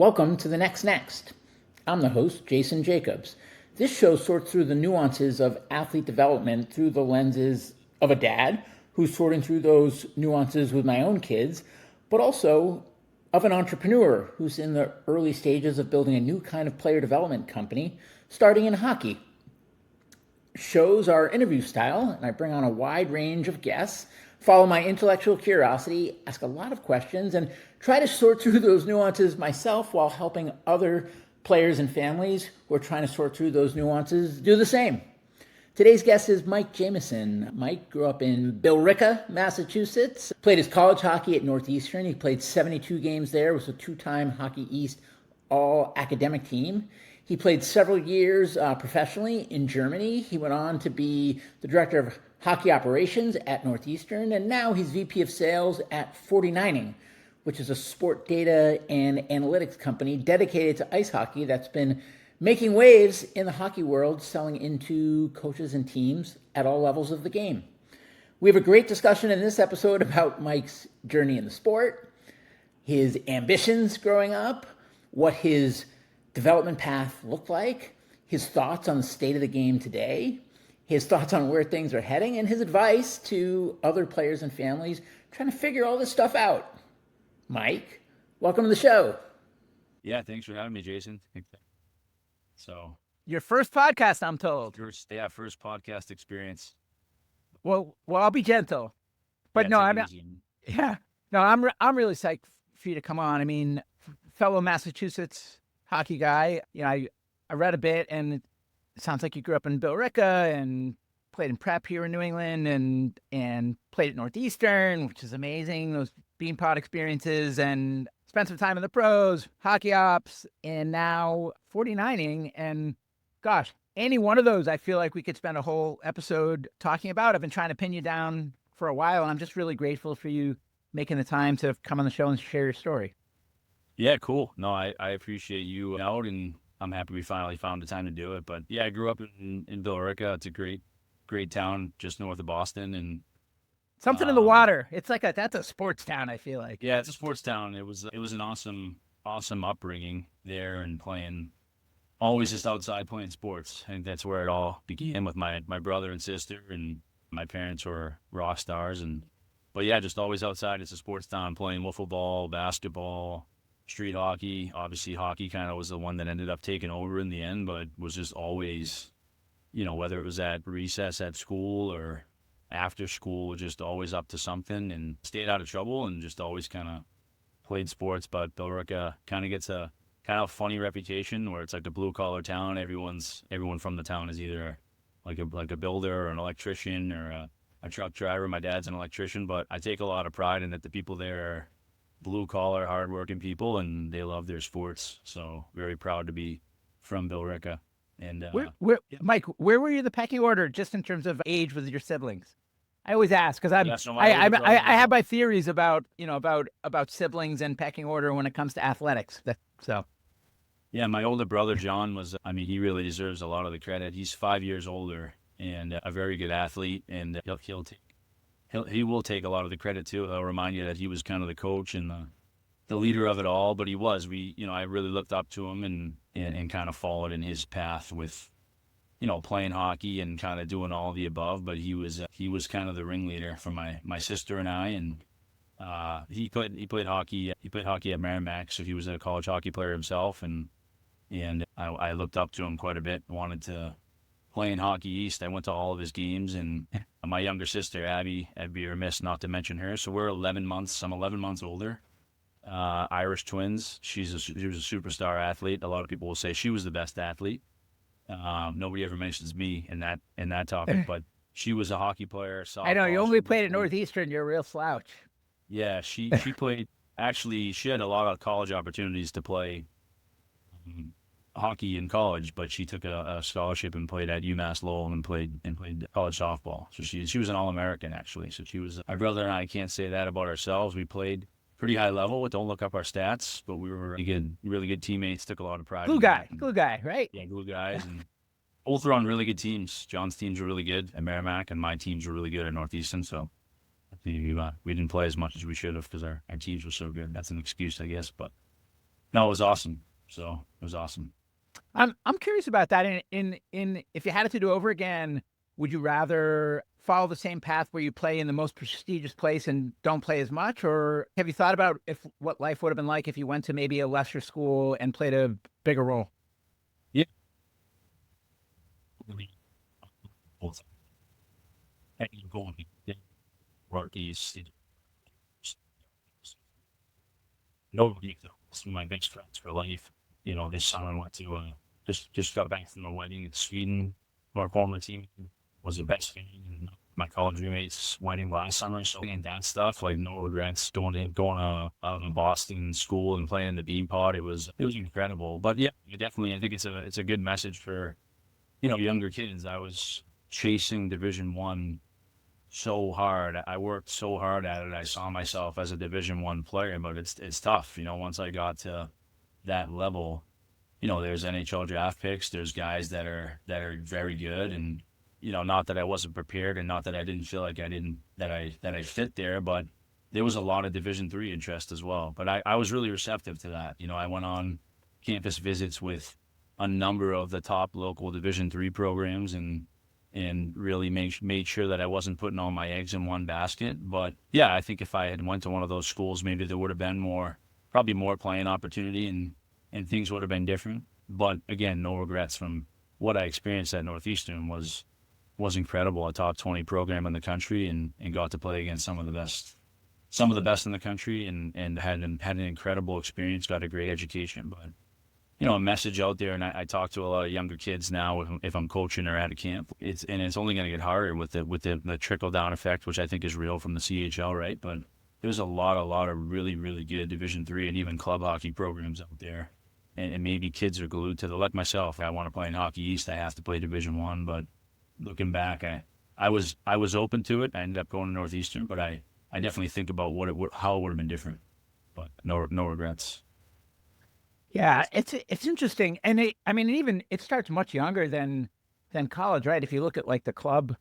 Welcome to The Next Next. I'm the host, Jason Jacobs. This show sorts through the nuances of athlete development through the lenses of a dad who's sorting through those nuances with my own kids, but also of an entrepreneur who's in the early stages of building a new kind of player development company, starting in hockey. Shows our interview style, and I bring on a wide range of guests, follow my intellectual curiosity, ask a lot of questions, and try to sort through those nuances myself while helping other players and families who are trying to sort through those nuances do the same. Today's guest is Mike Jamieson. Mike grew up in Billerica, Massachusetts, played his college hockey at Northeastern. He played 72 games there, was a two-time Hockey East all-academic team. He played several years professionally in Germany. He went on to be the director of hockey operations at Northeastern, and now he's VP of sales at 49ing, which is a sport data and analytics company dedicated to ice hockey that's been making waves in the hockey world, selling into coaches and teams at all levels of the game. We have a great discussion in this episode about Mike's journey in the sport, his ambitions growing up, what his development path looked like, his thoughts on the state of the game today, his thoughts on where things are heading, and his advice to other players and families trying to figure all this stuff out. Mike, welcome to the show. Yeah, thanks for having me, Jason. So your first podcast, I'm told. First podcast experience. Well, I'll be gentle, but no, I'm I'm really psyched for you to come on. I mean, fellow Massachusetts hockey guy. You know, I read a bit, and it sounds like you grew up in Billerica and played in prep here in New England, and played at Northeastern, which is amazing. Those Beanpot experiences, and spent some time in the pros, hockey ops, and now 49ing. And gosh, any one of those, I feel like we could spend a whole episode talking about. I've been trying to pin you down for a while, and I'm just really grateful for you making the time to come on the show and share your story. Yeah, cool. No, I appreciate you out, and I'm happy we finally found the time to do it. But yeah, I grew up in Billerica. It's a great town just north of Boston, and something in the water. It's like that's a sports town, I feel like. Yeah, it's a sports town. It was an awesome upbringing there, and playing always just outside playing sports. I think that's where it all began with my brother and sister, and my parents were rock stars. But yeah, just always outside. It's a sports town, playing wiffle ball, basketball, street hockey. Obviously, hockey kind of was the one that ended up taking over in the end, but was just always, whether it was at recess at school or after school, just always up to something, and stayed out of trouble, and just always kind of played sports. But Billerica kind of gets a kind of funny reputation where it's like a blue collar town. Everyone from the town is either like a builder or an electrician or a truck driver. My dad's an electrician, but I take a lot of pride in that the people there are blue collar, hardworking people, and they love their sports. So very proud to be from Billerica. And Mike, where were you the pecking order, just in terms of age with your siblings? I always ask because I have my theories about siblings and pecking order when it comes to athletics. Yeah, my older brother John he really deserves a lot of the credit. He's 5 years older and a very good athlete, and he will take a lot of the credit too. I'll remind you that he was kind of the coach and the leader of it all, but he was. I really looked up to him and kind of followed in his path with, playing hockey and kind of doing all of the above. But he was kind of the ringleader for my sister and I, and he played hockey. He played hockey at Merrimack, so he was a college hockey player himself, and I looked up to him quite a bit. Wanted to play in Hockey East. I went to all of his games, and my younger sister Abby, I'd be remiss not to mention her. So we're 11 months. I'm 11 months older. Irish twins. She was a superstar athlete. A lot of people will say she was the best athlete. Nobody ever mentions me in that topic, but she was a hockey player. I know you only played at Northeastern. You're a real slouch. Yeah, she played. Actually, she had a lot of college opportunities to play hockey in college, but she took a scholarship and played at UMass Lowell and played college softball. So she was an All-American, actually. So she was. My brother and I can't say that about ourselves. We played pretty high level. Don't look up our stats, but we were really good teammates. Took a lot of pride. Glue guy, right? Yeah, glue guys, and both were on really good teams. John's teams were really good at Merrimack, and my teams were really good at Northeastern. So we didn't play as much as we should have because our teams were so good. That's an excuse, I guess, but No, it was awesome. So it was awesome. I'm curious about that. In if you had it to do over again, would you rather follow the same path where you play in the most prestigious place and don't play as much, or have you thought about if what life would have been like if you went to maybe a lesser school and played a bigger role? Yeah. Really, both. And you go on the Rockies. No league though. Some of my best friends for life. This summer I went to just got back from a wedding in Sweden. Our former team was the best thing. And my college roommate's wedding last summer, so and that stuff, like no regrets. Going out in Boston school and playing in the bean pod. It was incredible. But yeah, definitely, I think it's a good message for younger kids. I was chasing Division 1 so hard. I worked so hard at it. I saw myself as a Division 1 player, but it's tough. Once I got to that level, there's NHL draft picks. There's guys that are very good, and not that I wasn't prepared, and not that I didn't feel like I didn't that I fit there, but there was a lot of Division 3 interest as well. But I was really receptive to that. I went on campus visits with a number of the top local Division 3 programs, and really made sure that I wasn't putting all my eggs in one basket. But yeah, I think if I had went to one of those schools, maybe there would have been probably more playing opportunity, and things would have been different. But again, no regrets from what I experienced at Northeastern was incredible. A top 20 program in the country, and got to play against some of the best in the country, and had an incredible experience, got a great education. But a message out there, and I talk to a lot of younger kids now if I'm coaching or at a camp. It's only going to get harder with the trickle down effect, which I think is real from the CHL, right? But there's a lot of really, really good Division 3 and even club hockey programs out there, and maybe kids are glued to like myself. I want to play in Hockey East. I have to play Division 1. But looking back, I was open to it. I ended up going to Northeastern, but I definitely think about how it would have been different. But no regrets. Yeah, it's interesting, and I mean, even it starts much younger than college, right? If you look at like the club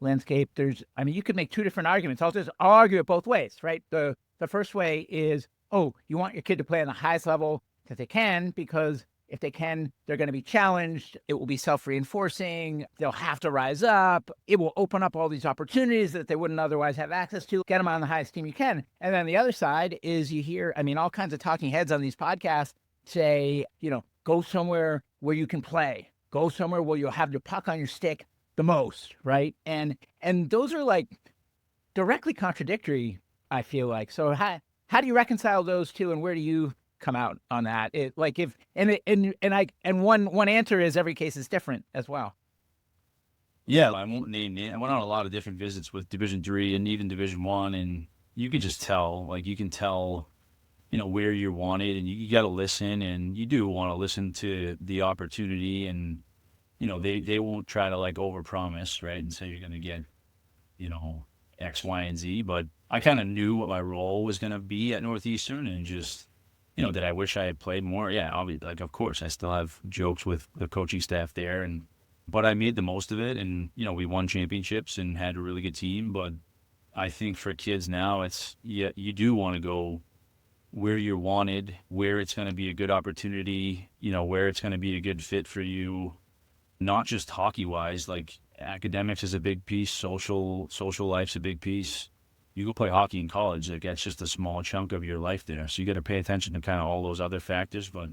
landscape, I mean, you could make two different arguments. I'll argue it both ways, right? The first way is, oh, you want your kid to play on the highest level that they can, because if they can, they're going to be challenged. It will be self-reinforcing. They'll have to rise up. It will open up all these opportunities that they wouldn't otherwise have access to. Get them on the highest team you can. And then the other side is you hear, I mean, all kinds of talking heads on these podcasts say, go somewhere where you can play. Go somewhere where you'll have your puck on your stick the most, right? And those are like directly contradictory, I feel like. So how do you reconcile those two, and where do you come out on that? One answer is every case is different as well. Yeah, I won't name it. I went on a lot of different visits with Division 3 and even Division 1, and you can just tell, where you're wanted, and you got to listen, and you do want to listen to the opportunity, and they won't try to overpromise, right, and say you're going to get X, Y, and Z. But I kind of knew what my role was going to be at Northeastern, and just that I wish I had played more. Yeah, obviously, of course, I still have jokes with the coaching staff there, but I made the most of it, and we won championships and had a really good team. But I think for kids now, it's you do want to go where you're wanted, where it's going to be a good opportunity, where it's going to be a good fit for you, not just hockey wise. Like academics is a big piece, social life's a big piece. You go play hockey in college, that's just a small chunk of your life there. So you got to pay attention to kind of all those other factors. But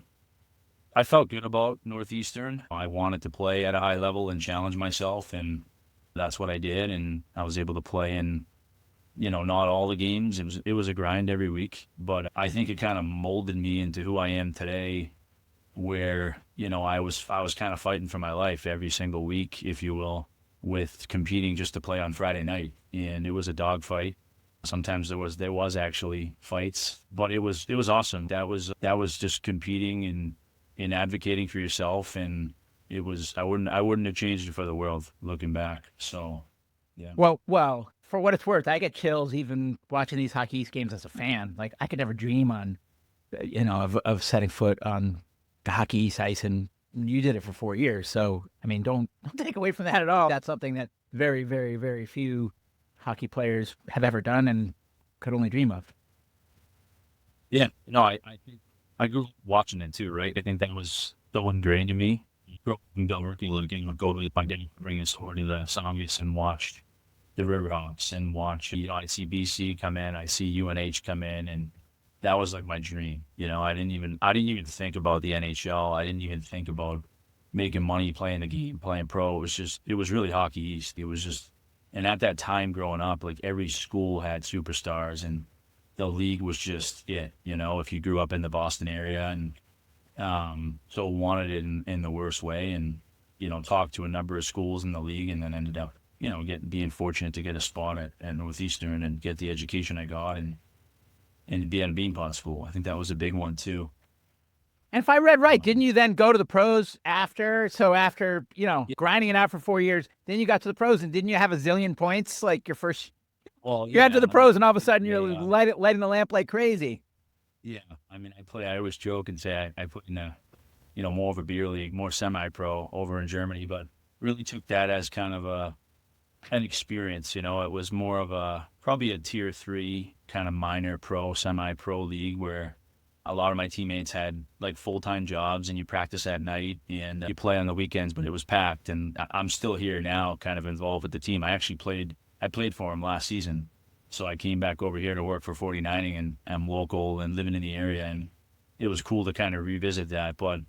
I felt good about Northeastern. I wanted to play at a high level and challenge myself, and that's what I did. And I was able to play in not all the games. It was a grind every week, but I think it kind of molded me into who I am today, where, I was kind of fighting for my life every single week, if you will, with competing just to play on Friday night. And it was a dogfight. Sometimes there was actually fights, but it was awesome. That was just competing and advocating for yourself. And I wouldn't have changed it for the world looking back. So, yeah. Well, for what it's worth, I get chills even watching these Hockey East games as a fan. Like I could never dream of setting foot on the Hockey East ice, and you did it for 4 years. So, I mean, don't take away from that at all. That's something that very, very, very few hockey players have ever done and could only dream of. Yeah, no, I I grew up watching it too, right? I think that was so ingrained in me. I grew up in Billerica, looking, go with my dad, bring us over to the Songus and watch the Riverhawks and watch, I see BC come in, I see UNH come in, and that was like my dream. I didn't even think about the NHL. I didn't even think about making money playing the game, playing pro. It was really Hockey East. It was just, and at that time growing up, like every school had superstars, and the league was just it. If you grew up in the Boston area, and so wanted it in the worst way, and talked to a number of schools in the league, and then ended up being fortunate to get a spot at Northeastern and get the education I got, and be at a Beanpot school. I think that was a big one too. And if I read right, didn't you then go to the pros after? So after, grinding it out for 4 years, then you got to the pros, and didn't you have a zillion points like your first? Well, you got to the pros, and all of a sudden you're yeah. lighting the lamp like crazy. Yeah, I mean, I always joke and say I put in a, more of a beer league, more semi-pro over in Germany, but really took that as kind of an experience. It was more of probably a tier 3 kind of minor pro, semi-pro league where a lot of my teammates had like full-time jobs, and you practice at night and you play on the weekends, but it was packed. And I'm still here now, kind of involved with the team. I played for them last season. So I came back over here to work for 49ing, and I'm local and living in the area, and it was cool to kind of revisit that. But,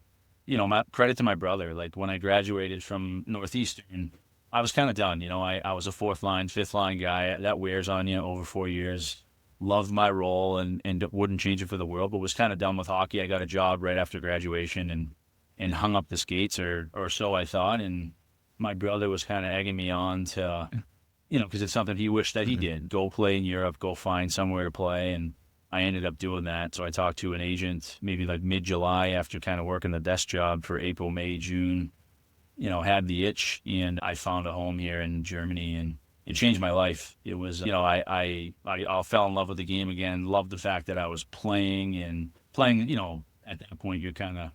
my credit to my brother, like when I graduated from Northeastern, I was kind of done. I was a 4th line, 5th line guy. That wears on you over 4 years. Loved my role and wouldn't change it for the world, but was kind of done with hockey. I got a job right after graduation and hung up the skates, or so I thought. And my brother was kind of egging me on to, because it's something he wished that he did. Go play in Europe, go find somewhere to play. And I ended up doing that. So I talked to an agent maybe like mid-July after kind of working the desk job for April, May, June, had the itch, and I found a home here in Germany, and it changed my life. It was, I fell in love with the game again, loved the fact that I was playing, at that point, you're kind of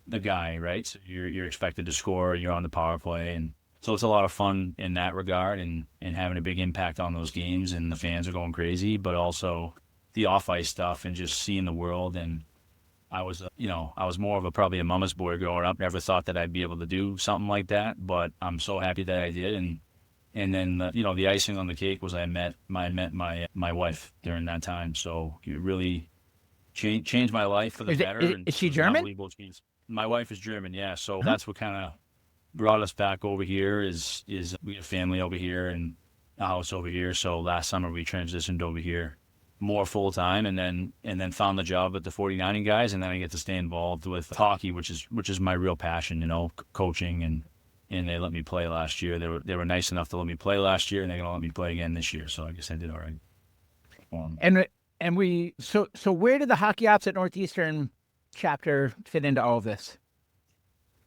the guy, right? So you're expected to score, you're on the power play, and so it's a lot of fun in that regard, and having a big impact on those games, and the fans are going crazy, but also the off-ice stuff and just seeing the world. And I was more of probably a mama's boy growing up. Never thought that I'd be able to do something like that, but I'm so happy that I did. And then the icing on the cake was I met my wife during that time. So it really changed my life for the better. Is she German? My wife is German, yeah. So that's what kind of brought us back over here. Is we have family over here and a house over here. So last summer we transitioned over here more full time, and then found the job at the 49ing guys, and then I get to stay involved with hockey, which is my real passion, coaching, and they let me play last year. They were nice enough to let me play last year, and they're gonna let me play again this year. So I guess I did all right. So where did the Hockey Ops at Northeastern chapter fit into all of this?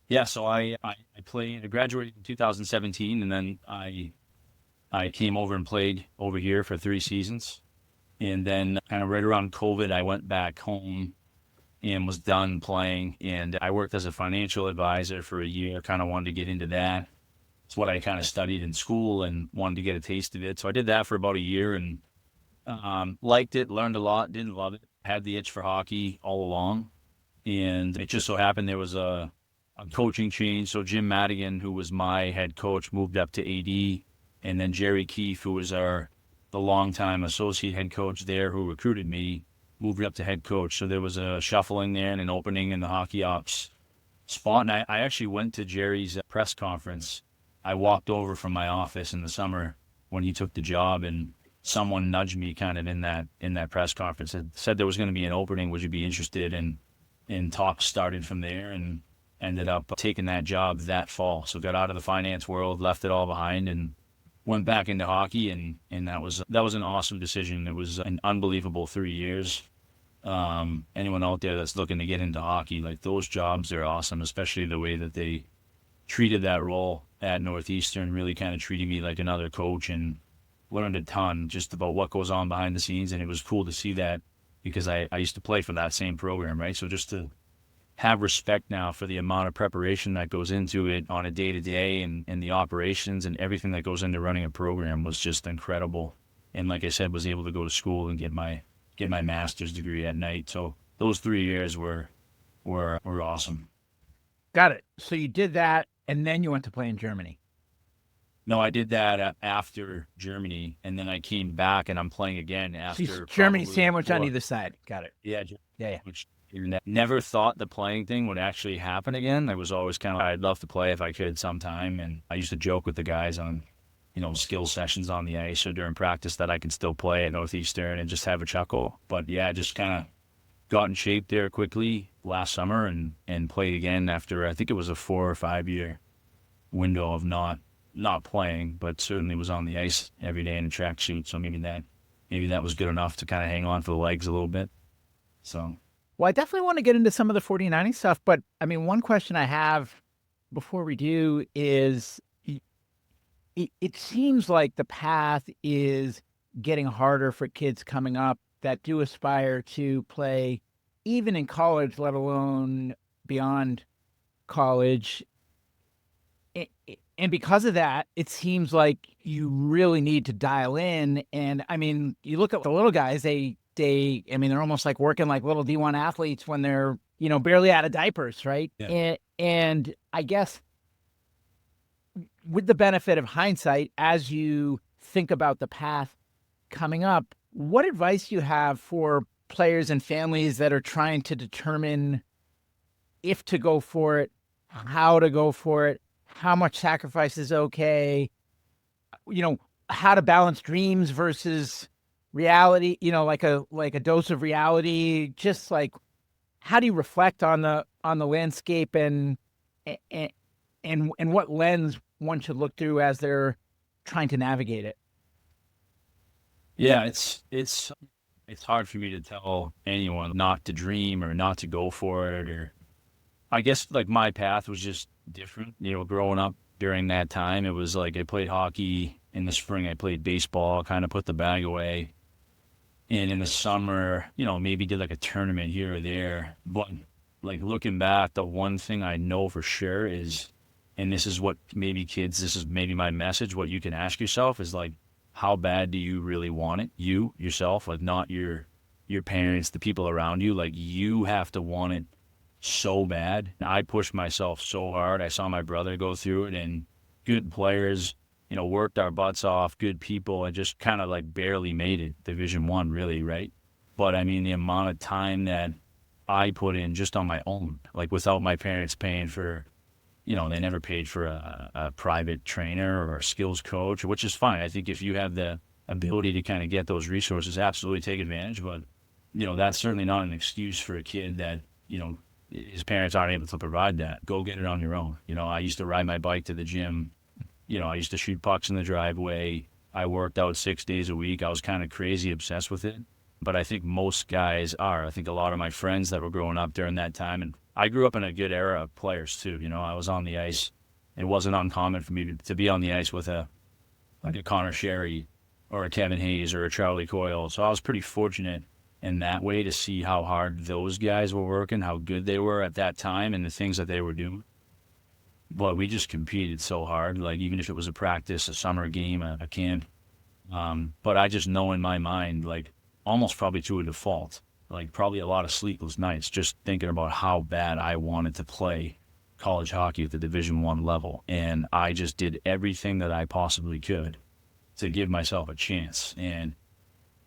Yeah, so I graduated in 2017, and then I came over and played over here for 3 seasons. And then kind of right around COVID, I went back home and was done playing. And I worked as a financial advisor for a year, kind of wanted to get into that. It's what I kind of studied in school and wanted to get a taste of it. So I did that for about a year and liked it, learned a lot, didn't love it, had the itch for hockey all along. And it just so happened there was a coaching change. So Jim Madigan, who was my head coach, moved up to AD. And then Jerry Keefe, who was the longtime associate head coach there who recruited me, moved up to head coach. So there was a shuffling there and an opening in the Hockey Ops spot. And I actually went to Jerry's press conference. I walked over from my office in the summer when he took the job, and someone nudged me kind of in that press conference and said there was going to be an opening. Would you be interested? And talks started from there, and ended up taking that job that fall. So got out of the finance world, left it all behind, and went back into hockey, and that was an awesome decision. It was an unbelievable 3 years. Anyone out there that's looking to get into hockey, like those jobs are awesome, especially the way that they treated that role at Northeastern, really kind of treated me like another coach, and learned a ton just about what goes on behind the scenes. And it was cool to see that because I used to play for that same program, right? So just to have respect now for the amount of preparation that goes into it on a day-to-day, and the operations and everything that goes into running a program was just incredible. And like I said, was able to go to school and get my master's degree at night. So those 3 years were awesome. Got it. So you did that, and then you went to play in Germany. No, I did that after Germany, and then I came back, and I'm playing again after Germany probably sandwich on 4. either side. Got it. Yeah, Yeah. which never thought the playing thing would actually happen again. I was always kind of, I'd love to play if I could sometime, and I used to joke with the guys on, skill sessions on the ice or during practice that I could still play at Northeastern and just have a chuckle. But yeah, I just kind of got in shape there quickly last summer and played again after, I think it was a 4 or 5 year window of not playing, but certainly was on the ice every day in a tracksuit. So maybe that was good enough to kind of hang on for the legs a little bit. So. Well, I definitely want to get into some of the 40/90 stuff, but I mean, one question I have before we do is it seems like the path is getting harder for kids coming up that do aspire to play even in college, let alone beyond college. And because of that, it seems like you really need to dial in. And I mean, you look at the little guys, they're almost like working like little D1 athletes when they're, barely out of diapers, right? Yeah. And I guess with the benefit of hindsight, as you think about the path coming up, what advice do you have for players and families that are trying to determine if to go for it, how to go for it, how much sacrifice is okay, how to balance dreams versus reality, like a dose of reality, just like how do you reflect on the landscape and what lens one should look through as they're trying to navigate it? Yeah, it's hard for me to tell anyone not to dream or not to go for it, or I guess like my path was just different, growing up during that time. It was like I played hockey in the spring, I played baseball, kind of put the bag away. And in the summer, maybe did like a tournament here or there. But like looking back, the one thing I know for sure is, and this is what maybe kids, this is maybe my message, what you can ask yourself is like, how bad do you really want it? You, yourself, like not your parents, the people around you, like you have to want it so bad. I pushed myself so hard. I saw my brother go through it, and good players, worked our butts off, good people, and just kind of like barely made it Division I, really, right? But I mean, the amount of time that I put in just on my own, like without my parents paying for, they never paid for a private trainer or a skills coach, which is fine. I think if you have the ability to kind of get those resources, absolutely take advantage. But, that's certainly not an excuse for a kid that, his parents aren't able to provide that. Go get it on your own. I used to ride my bike to the gym. I used to shoot pucks in the driveway. I worked out 6 days a week. I was kind of crazy obsessed with it. But I think most guys are. I think a lot of my friends that were growing up during that time, and I grew up in a good era of players too. I was on the ice. It wasn't uncommon for me to be on the ice with a Connor Sherry or a Kevin Hayes or a Charlie Coyle. So I was pretty fortunate in that way to see how hard those guys were working, how good they were at that time and the things that they were doing. But we just competed so hard, like even if it was a practice, a summer game, a camp. But I just know in my mind, like almost probably to a default, like probably a lot of sleepless nights, just thinking about how bad I wanted to play college hockey at the Division I level. And I just did everything that I possibly could to give myself a chance. And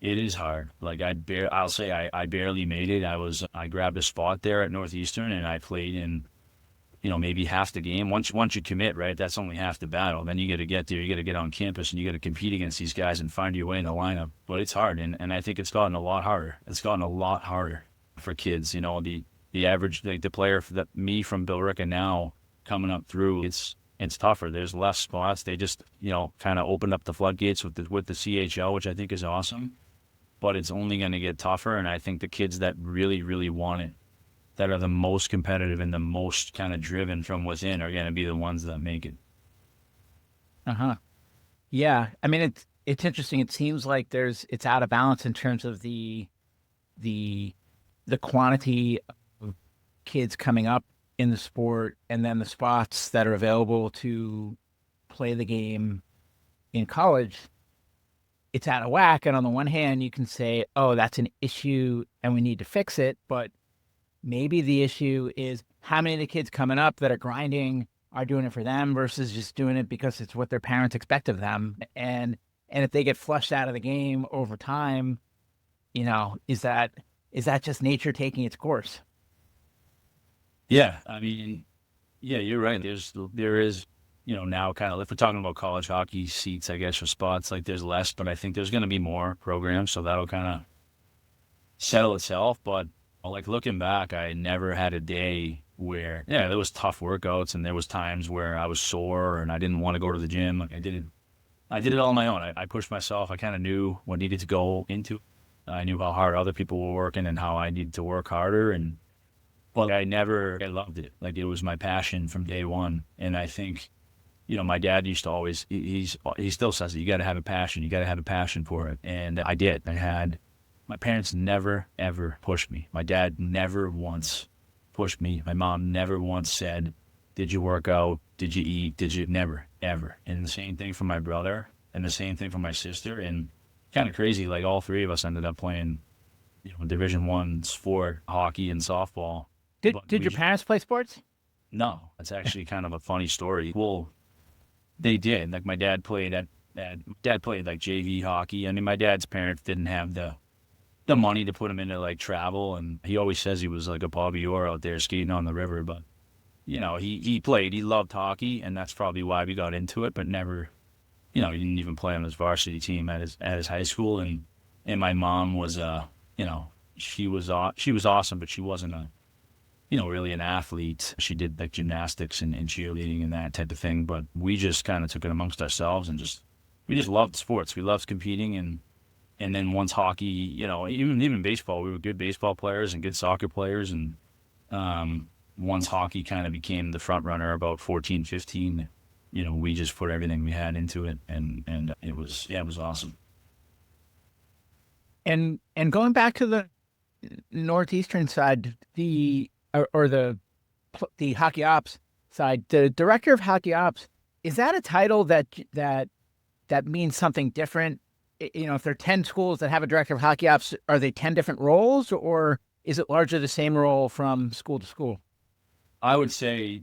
it is hard. Like I'll say I barely made it. I grabbed a spot there at Northeastern and I played in, maybe half the game. Once you commit, right, that's only half the battle. Then you got to get there, you got to get on campus, and you got to compete against these guys and find your way in the lineup. But it's hard, and I think it's gotten a lot harder. It's gotten a lot harder for kids. The average, like the player that me from Billerica now coming up through, it's tougher. There's less spots. They just kind of opened up the floodgates with the CHL, which I think is awesome. But it's only going to get tougher, and I think the kids that really, really want it, that are the most competitive and the most kind of driven from within, are going to be the ones that make it. Yeah. I mean, it's interesting. It seems like it's out of balance in terms of the quantity of kids coming up in the sport and then the spots that are available to play the game in college. It's out of whack. And on the one hand, you can say, oh, that's an issue and we need to fix it. But maybe the issue is how many of the kids coming up that are grinding are doing it for them versus just doing it because it's what their parents expect of them. And if they get flushed out of the game over time, is that just nature taking its course? Yeah, yeah, you're right. There is, now kind of, if we're talking about college hockey seats, I guess, or spots, like there's less, but I think there's going to be more programs, so that'll kind of settle itself. But like looking back, I never had a day where, yeah, there was tough workouts and there was times where I was sore and I didn't want to go to the gym. Like I did it all on my own. I pushed myself. I kind of knew what needed to go into. I knew how hard other people were working and how I needed to work harder. But I loved it. Like it was my passion from day one. And I think, my dad used to always, he still says it, you got to have a passion. You got to have a passion for it. And I did. My parents never, ever pushed me. My dad never once pushed me. My mom never once said, did you work out? Did you eat? Did you? Never, ever. And the same thing for my brother and the same thing for my sister. And kind of crazy, like all three of us ended up playing, Division I sport, hockey and softball. Did your parents play sports? No, it's actually kind of a funny story. Well, they did. Like my dad played like JV hockey. I mean, my dad's parents didn't have the money to put him into like travel, and he always says he was like a Bobby Orr out there skating on the river. But he played. He loved hockey, and that's probably why we got into it. But never, he didn't even play on his varsity team at his high school. And my mom was she was awesome, but she wasn't really an athlete. She did like gymnastics and cheerleading and that type of thing. But we just kind of took it amongst ourselves and we just loved sports. We loved competing. And then once hockey, even baseball, we were good baseball players and good soccer players. And once hockey kind of became the front runner about 14, 15, we just put everything we had into it. And it was awesome. And going back to the Northeastern side, the hockey ops side, the director of hockey ops, is that a title that means something different? If there are 10 schools that have a director of hockey ops, are they 10 different roles, or is it largely the same role from school to school? I would say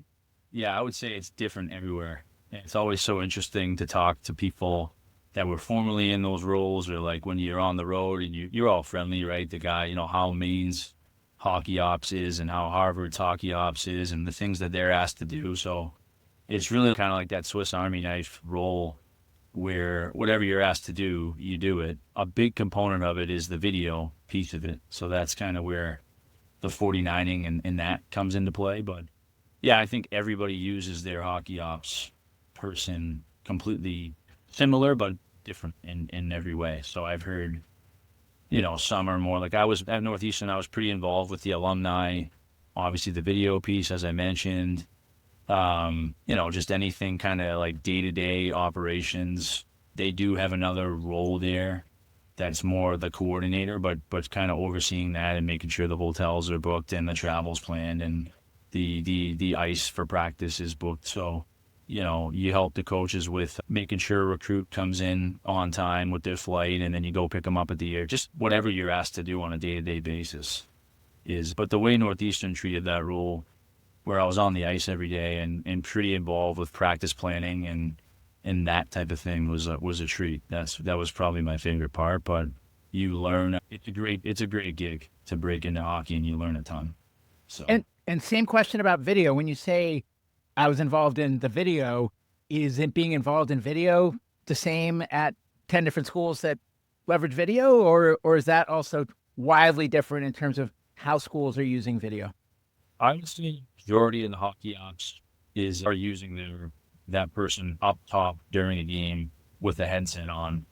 it's different everywhere. It's always so interesting to talk to people that were formerly in those roles, or like when you're on the road and you're all friendly, right? The guy, how Maine's hockey ops is and how Harvard's hockey ops is and the things that they're asked to do. So it's really kind of like that Swiss Army knife role where whatever you're asked to do, you do it. A big component of it is the video piece of it. So that's kind of where the 49ing and that comes into play. But yeah, I think everybody uses their hockey ops person completely similar, but different in every way. So I've heard, some are more like I was at Northeastern. I was pretty involved with the alumni, obviously the video piece, as I mentioned, just anything kind of like day-to-day operations. They do have another role there that's more the coordinator, but kind of overseeing that and making sure the hotels are booked and the travel's planned and the ice for practice is booked. So, you help the coaches with making sure a recruit comes in on time with their flight, and then you go pick them up at the air. Just whatever you're asked to do on a day-to-day basis but the way Northeastern treated that role, where I was on the ice every day and pretty involved with practice planning and that type of thing was a treat. That was probably my favorite part, but you learn. It's a great gig to break into hockey, and you learn a ton. So and same question about video. When you say I was involved in the video, is it being involved in video the same at 10 different schools that leverage video, or is that also wildly different in terms of how schools are using video? I would say majority of the hockey ops are using that person up top during a game with a headset on,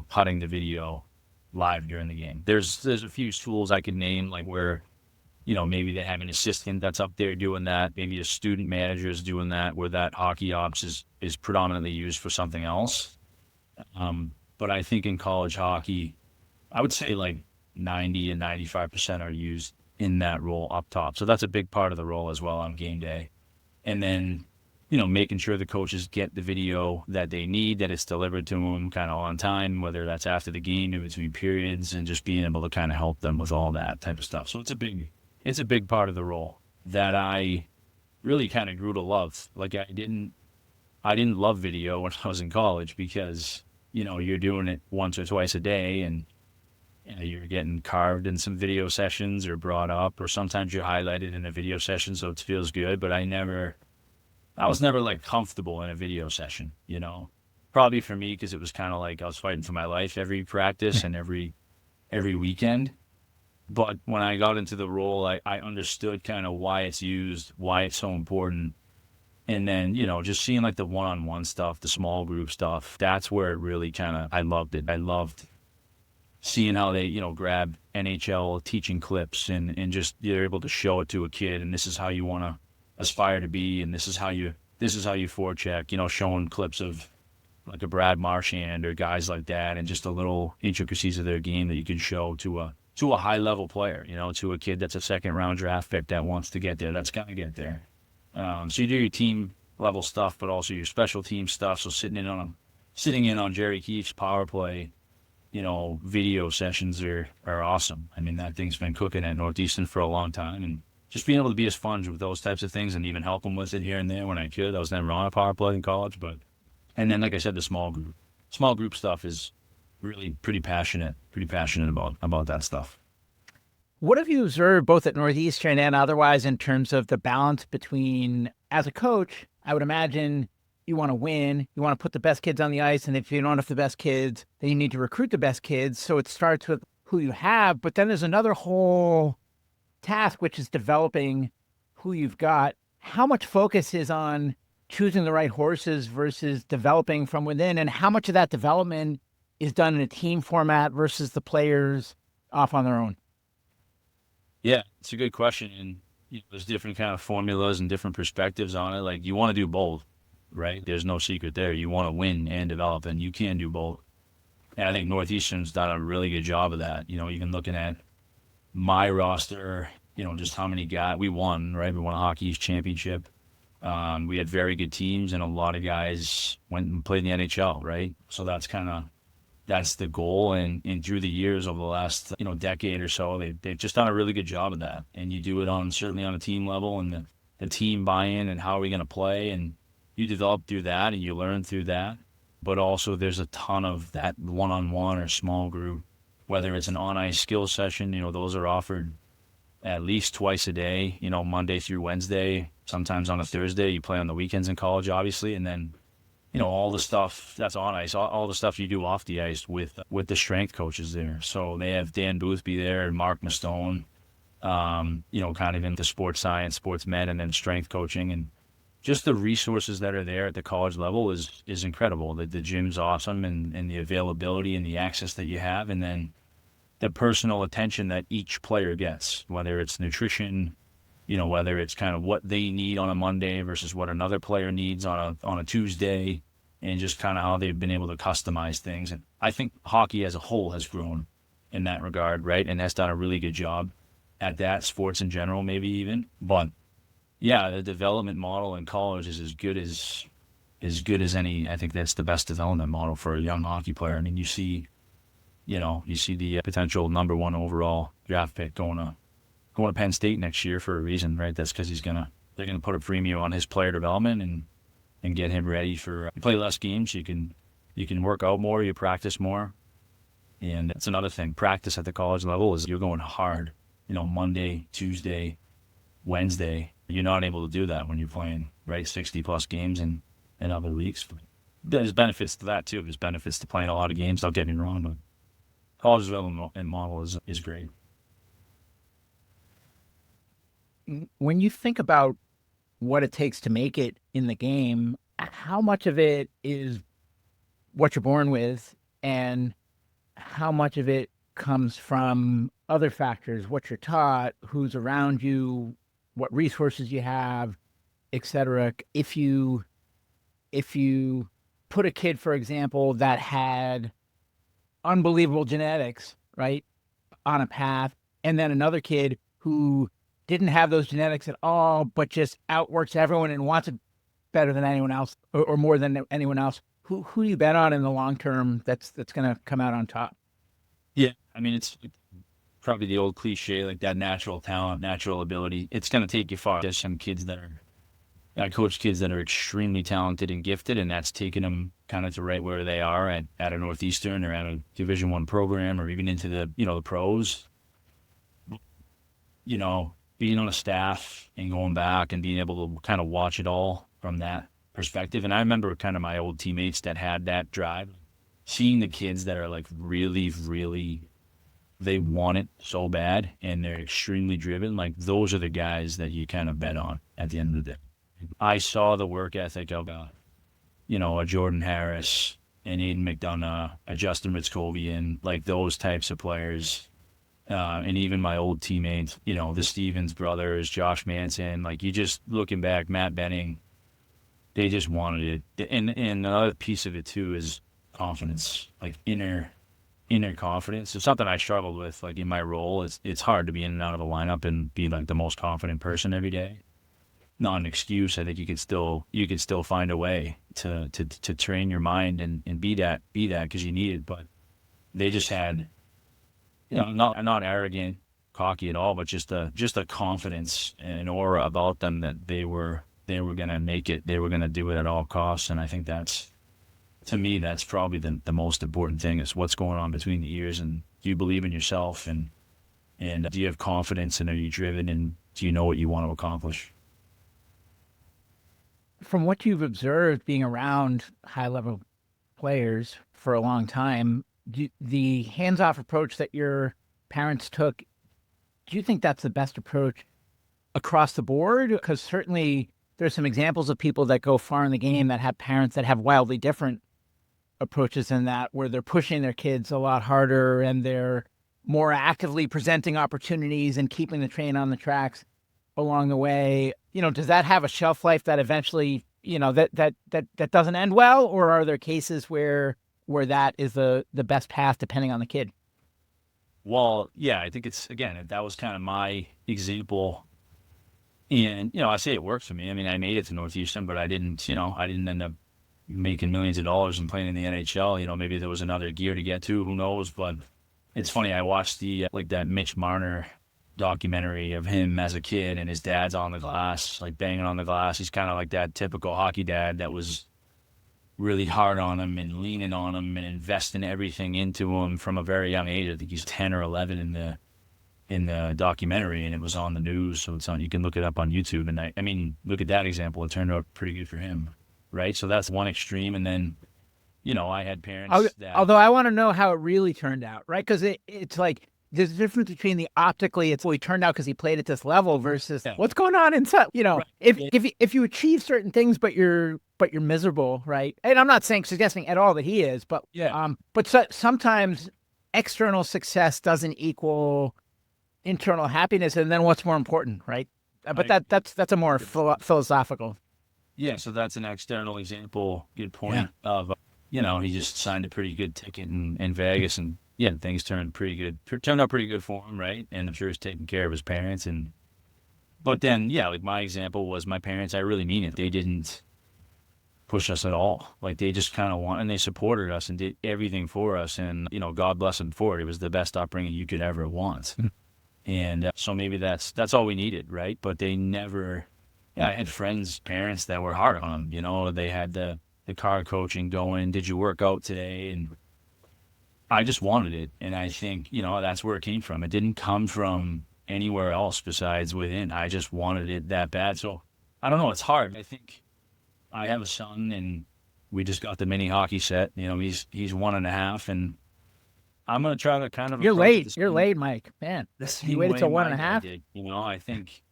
cutting the video live during the game. There's a few schools I could name, like where maybe they have an assistant that's up there doing that. Maybe a student manager is doing that, where that hockey ops is predominantly used for something else. But I think in college hockey, I would say like 90 and 95% are used in that role up top. So that's a big part of the role as well on game day. And then, making sure the coaches get the video that they need, that it's delivered to them kind of on time, whether that's after the game, in between periods, and just being able to kind of help them with all that type of stuff. So it's a it's a big part of the role that I really kind of grew to love. Like I didn't love video when I was in college because, you're doing it once or twice a day and you're getting carved in some video sessions or brought up, or sometimes you're highlighted in a video session. So it feels good, but I was never like comfortable in a video session. Probably for me, because it was kind of like I was fighting for my life every practice and every weekend. But when I got into the role, I understood kind of why it's used, why it's so important. And then, just seeing like the one-on-one stuff, the small group stuff, that's where it really I loved it. I loved seeing how they, grab NHL teaching clips and just they're able to show it to a kid. And this is how you want to aspire to be. And this is how you forecheck, showing clips of like a Brad Marchand or guys like that, and just the little intricacies of their game that you can show to a high level player, to a kid that's a second round draft pick that wants to get there, that's gonna get there. So you do your team level stuff, but also your special team stuff. So sitting in on Jerry Keefe's power play, video sessions are awesome. I mean, that thing's been cooking at Northeastern for a long time, and just being able to be a sponge with those types of things and even help them with it here and there when I could. I was never on a power play in college, and then, like I said, the small group stuff is really pretty passionate about that stuff. What have you observed both at Northeastern and otherwise in terms of the balance between, as a coach, I would imagine you want to win, you want to put the best kids on the ice, and if you don't have the best kids, then you need to recruit the best kids. So it starts with who you have, but then there's another whole task, which is developing who you've got. How much focus is on choosing the right horses versus developing from within, and how much of that development is done in a team format versus the players off on their own? Yeah, it's a good question. And there's different kind of formulas and different perspectives on it. Like, you want to do both, right? There's no secret there. You want to win and develop, and you can do both. And I think Northeastern's done a really good job of that. Even looking at my roster, just how many guys we won, right? We won a Hockey East championship. We had very good teams, and a lot of guys went and played in the NHL, right? So that's the goal. And through the years over the last, decade or so, they've just done a really good job of that. And you do it certainly on a team level, and the team buy-in and how are we going to play. And you develop through that and you learn through that. But also there's a ton of that one-on-one or small group, whether it's an on-ice skills session, those are offered at least twice a day, Monday through Wednesday, sometimes on a Thursday. You play on the weekends in college, obviously. And then, all the stuff that's on ice, all the stuff you do off the ice with the strength coaches there. So they have Dan Boothby there and Mark Mastone, kind of into sports science, sports med, and then strength coaching. And just the resources that are there at the college level is incredible. The gym's awesome, and the availability and the access that you have. And then the personal attention that each player gets, whether it's nutrition, whether it's kind of what they need on a Monday versus what another player needs on a Tuesday, and just kind of how they've been able to customize things. And I think hockey as a whole has grown in that regard, right? And that's done a really good job at that, sports in general, maybe even. But yeah, the development model in college is as good as any. I think that's the best development model for a young hockey player. I mean, you see the potential number 1 overall draft pick going to Penn State next year for a reason, right? That's because they're gonna put a premium on his player development and get him ready for you play less games. You can work out more, you practice more, and that's another thing. Practice at the college level is you're going hard. Monday, Tuesday, Wednesday. You're not able to do that when you're playing 60 plus games in other leagues. There's benefits to that too. There's benefits to playing a lot of games. Don't get me wrong, but college development model is great. When you think about what it takes to make it in the game, how much of it is what you're born with, and how much of it comes from other factors, what you're taught, who's around you, what resources you have, etc. If you put a kid, for example, that had unbelievable genetics, right, on a path, and then another kid who didn't have those genetics at all, but just outworks everyone and wants it better than anyone else, or more than anyone else, who do you bet on in the long term that's going to come out on top? Yeah, I mean, probably the old cliche, like that natural talent, natural ability. It's going to take you far. There's some kids that are, I coach kids that are extremely talented and gifted, and that's taken them kind of to right where they are at a Northeastern or at a Division I program or even into the, the pros. Being on a staff and going back and being able to kind of watch it all from that perspective. And I remember kind of my old teammates that had that drive, seeing the kids that are like really, really, they want it so bad and they're extremely driven. Like those are the guys that you kind of bet on at the end of the day. I saw the work ethic of, a Jordan Harris, an Aiden McDonough, a Justin Ritzkovian, like those types of players. And even my old teammates, the Stevens brothers, Josh Manson, like you just looking back, Matt Benning, they just wanted it. And another piece of it too is confidence, like inner confidence. It's something I struggled with, like in my role. It's hard to be in and out of a lineup and be like the most confident person every day. Not an excuse. I think you could still find a way to train your mind and be that because you need it. But they just had, not arrogant, cocky at all, but just a confidence and aura about them that they were gonna make it. They were gonna do it at all costs. And I think to me, that's probably the most important thing is what's going on between the ears, and do you believe in yourself, and do you have confidence, and are you driven, and do you know what you want to accomplish? From what you've observed being around high-level players for a long time, the hands-off approach that your parents took, do you think that's the best approach across the board? Because certainly there's some examples of people that go far in the game that have parents that have wildly different approaches than that, where they're pushing their kids a lot harder and they're more actively presenting opportunities and keeping the train on the tracks along the way. Does that have a shelf life that eventually, that doesn't end well? Or are there cases where that is the best path depending on the kid? Well, yeah, I think that was kind of my example. And, I say it works for me. I mean, I made it to Northeastern, but I didn't end up making millions of dollars and playing in the NHL. Maybe there was another gear to get to, who knows? But it's funny, I watched that Mitch Marner documentary of him as a kid, and his dad's on the glass, like banging on the glass. He's kind of like that typical hockey dad that was really hard on him and leaning on him and investing everything into him from a very young age. I think he's 10 or 11 in the documentary, and it was on the news, so you can look it up on YouTube. And I mean, look at that example. It turned out pretty good for him, right? So that's one extreme. And then, I had parents that... Although I want to know how it really turned out, right? Because it's like there's a difference between the optically, he turned out because he played at this level versus what's going on inside. Right. If you achieve certain things, but you're miserable, right? And I'm not suggesting at all that he is, but sometimes external success doesn't equal internal happiness, and then what's more important, right? But that's a more philosophical. Yeah, so that's an external example. Good point. Of he just signed a pretty good ticket in Vegas, and things turned out pretty good for him, right? And I'm sure he's taking care of his parents. But then like my example was my parents. I really mean it. They didn't push us at all. Like they just kind of and they supported us and did everything for us. And God bless them for it. It was the best upbringing you could ever want. And so maybe that's all we needed, right? But they never. I had parents that were hard on them. They had the car coaching going. Did you work out today? And I just wanted it. And I think, that's where it came from. It didn't come from anywhere else besides within. I just wanted it that bad. So I don't know. It's hard. I think I have a son, and we just got the mini hockey set. He's 1.5, and I'm going to try to kind of... You're late, Mike. Man, you waited till 1.5? I think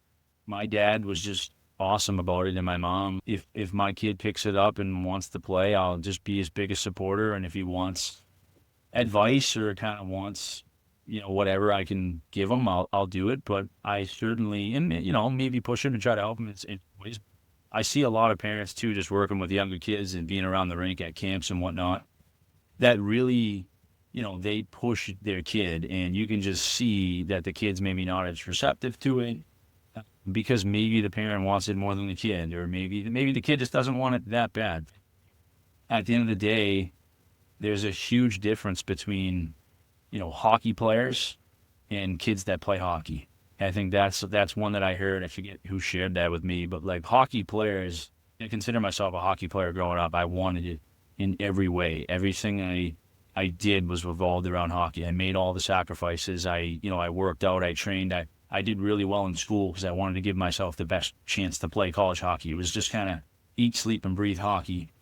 my dad was just awesome about it, and my mom. If my kid picks it up and wants to play, I'll just be his biggest supporter. And if he wants advice or kind of wants, whatever I can give him, I'll do it. But I certainly, and maybe push him to try to help him in ways. I see a lot of parents too, just working with younger kids and being around the rink at camps and whatnot, that really, they push their kid, and you can just see that the kid's maybe not as receptive to it, because maybe the parent wants it more than the kid, or maybe the kid just doesn't want it that bad. At the end of the day, there's a huge difference between, hockey players and kids that play hockey. I think that's one that I heard. I forget who shared that with me, but like hockey players, I consider myself a hockey player growing up. I wanted it in every way. Everything I did was revolved around hockey. I made all the sacrifices. I worked out, I trained, I did really well in school because I wanted to give myself the best chance to play college hockey. It was just kind of eat, sleep, and breathe hockey.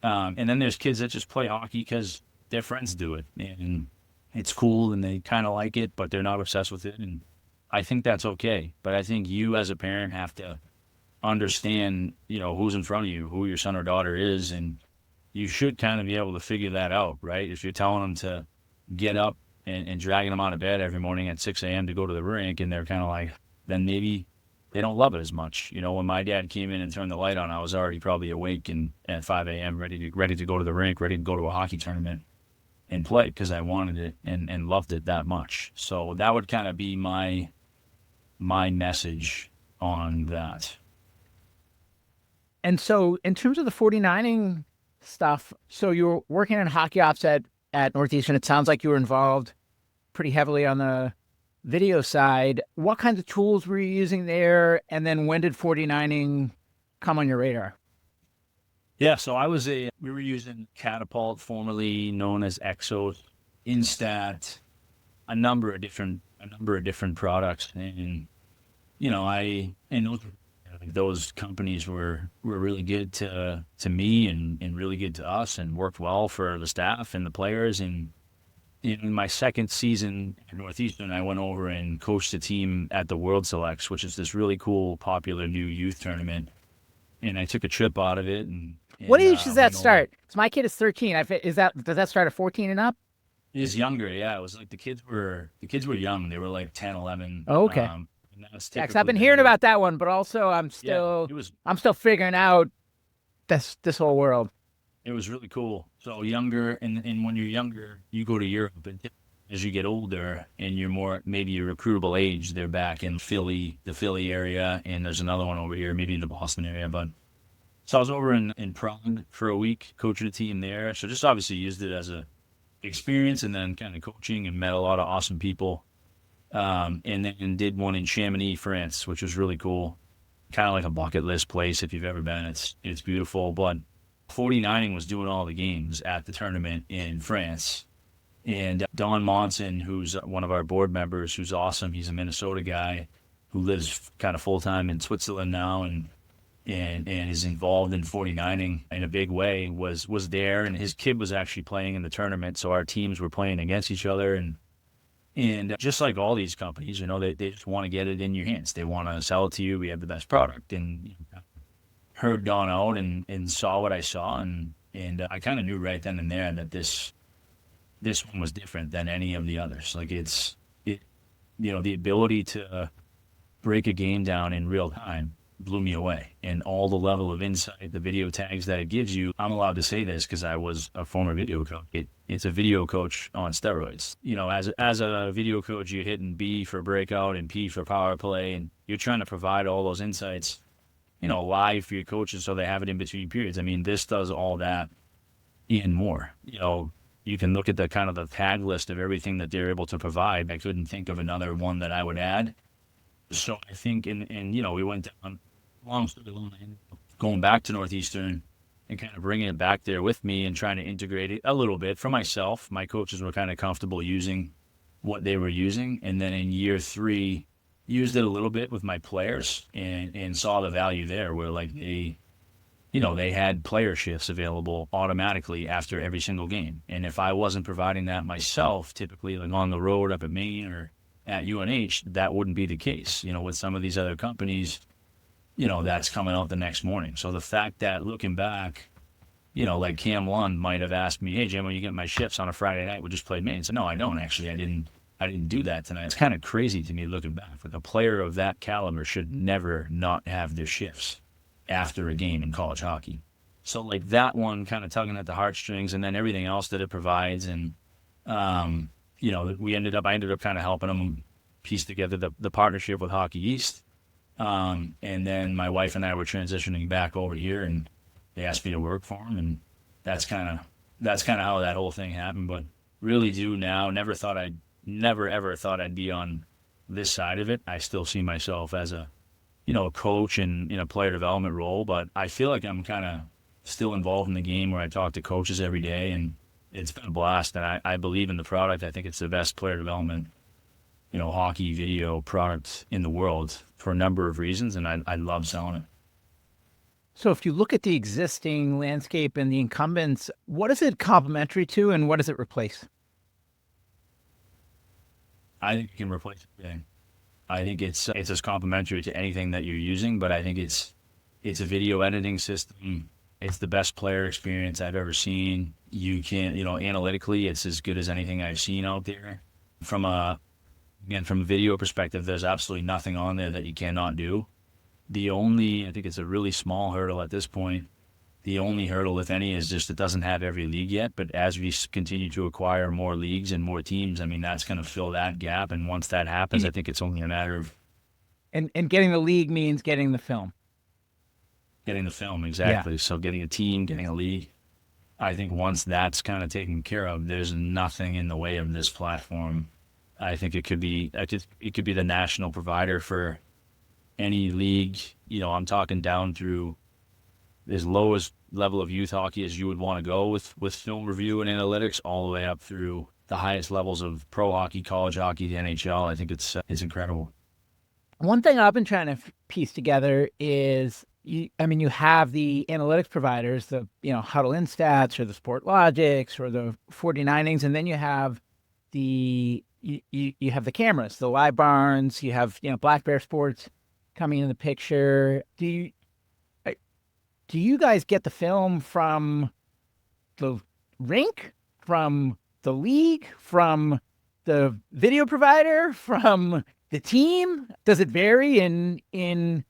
And then there's kids that just play hockey because their friends do it, and it's cool, and they kind of like it, but they're not obsessed with it. And I think that's okay. But I think you as a parent have to understand, who's in front of you, who your son or daughter is, and you should kind of be able to figure that out, right? If you're telling them to get up and dragging them out of bed every morning at 6 a.m. to go to the rink, and they're kind of like, then maybe they don't love it as much. When my dad came in and turned the light on, I was already probably awake and at 5 a.m. ready to go to the rink, ready to go to a hockey tournament and play because I wanted it and loved it that much. So that would kind of be my message on that. And so in terms of the 49ing stuff, so you were working in hockey ops at Northeastern. It sounds like you were involved pretty heavily on the video side. What kinds of tools were you using there? And then when did 49ing come on your radar? Yeah, so we were using Catapult, formerly known as Exos, Instat, a number of different products. And, those companies were really good to me and really good to us and worked well for the staff and the players. And in my second season at Northeastern, I went over and coached a team at the World Selects, which is this really cool, popular new youth tournament. And I took a trip out of it. And what age does that start? Because my kid is 13. Does that start at 14 and up? It's younger, yeah. It was like the kids were young. They were like 10, 11. Oh, okay. And that's Yeah, 'cause I've been hearing about that one, but also I'm still figuring out this whole world. It was really cool. So younger, and when you're younger, you go to Europe, and as you get older and you're more, maybe your recruitable age, they're back in the Philly area, and there's another one over here, maybe in the Boston area. But so I was over in Prague for a week, coaching a team there. So just obviously used it as a experience, and then kind of coaching, and met a lot of awesome people. And then did one in Chamonix, France, which was really cool. Kind of like a bucket list place if you've ever been. It's beautiful. But 49ing was doing all the games at the tournament in France. And Don Monson, who's one of our board members, who's awesome. He's a Minnesota guy who lives kind of full-time in Switzerland now and is involved in 49ing in a big way, was there. And his kid was actually playing in the tournament. So our teams were playing against each other. And just like all these companies, they just want to get it in your hands. They want to sell it to you. We have the best product. And heard Don out and saw what I saw. And I kind of knew right then and there that this one was different than any of the others. Like the ability to break a game down in real time blew me away. And all the level of insight, the video tags that it gives you. I'm allowed to say this because I was a former video coach. It's a video coach on steroids. As a video coach, you're hitting B for breakout and P for power play, and you're trying to provide all those insights, live for your coaches so they have it in between periods. I mean, this does all that and more. You can look at the kind of the tag list of everything that they're able to provide. I couldn't think of another one that I would add. So I think, and we went down long story line, going back to Northeastern and kind of bringing it back there with me and trying to integrate it a little bit for myself. My coaches were kind of comfortable using what they were using. And then in year 3, used it a little bit with my players and saw the value there where like they had player shifts available automatically after every single game. And if I wasn't providing that myself, typically like on the road up at Maine or at UNH, that wouldn't be the case. With some of these other companies, that's coming out the next morning. So the fact that looking back, like Cam Lund might have asked me, hey, Jim, when you get my shifts on a Friday night, we just played Maine. So no, I don't actually. I didn't do that tonight. It's kind of crazy to me looking back. But a player of that caliber should never not have their shifts after a game in college hockey. So like that one kind of tugging at the heartstrings, and then everything else that it provides. And, I ended up kind of helping them piece together the partnership with Hockey East. And then my wife and I were transitioning back over here, and they asked me to work for them. And that's kind of how that whole thing happened. But really do now, never thought I'd never ever thought I'd be on this side of it. I still see myself as a, a coach and in a player development role, but I feel like I'm kind of still involved in the game where I talk to coaches every day, and it's been a blast. And I believe in the product. I think it's the best player development, hockey video product in the world for a number of reasons, and I love selling it. So if you look at the existing landscape and the incumbents, what is it complementary to and what does it replace? I think it can replace everything. I think it's as complementary to anything that you're using, but I think it's a video editing system. It's the best player experience I've ever seen. You can, analytically, it's as good as anything I've seen out there. From a video perspective, there's absolutely nothing on there that you cannot do. I think it's a really small hurdle at this point. The only hurdle, if any, is just it doesn't have every league yet. But as we continue to acquire more leagues and more teams, I mean, that's going to fill that gap. And once that happens, I think it's only a matter of... And getting the league means getting the film. Getting the film, exactly. Yeah. So getting a team, getting a league. I think once that's kind of taken care of, there's nothing in the way of this platform. I think it could be the national provider for any league. I'm talking down through as low as level of youth hockey as you would want to go with film review and analytics, all the way up through the highest levels of pro hockey, college hockey, the NHL. I think it's incredible. One thing I've been trying to piece together is, you have the analytics providers, the Huddle Instats or the Sport Logics or the 49ings, and then you have you have the cameras, the Live Barns, you have Black Bear Sports coming in the picture. Do you guys get the film from the rink, from the league, from the video provider, from the team? Does it vary in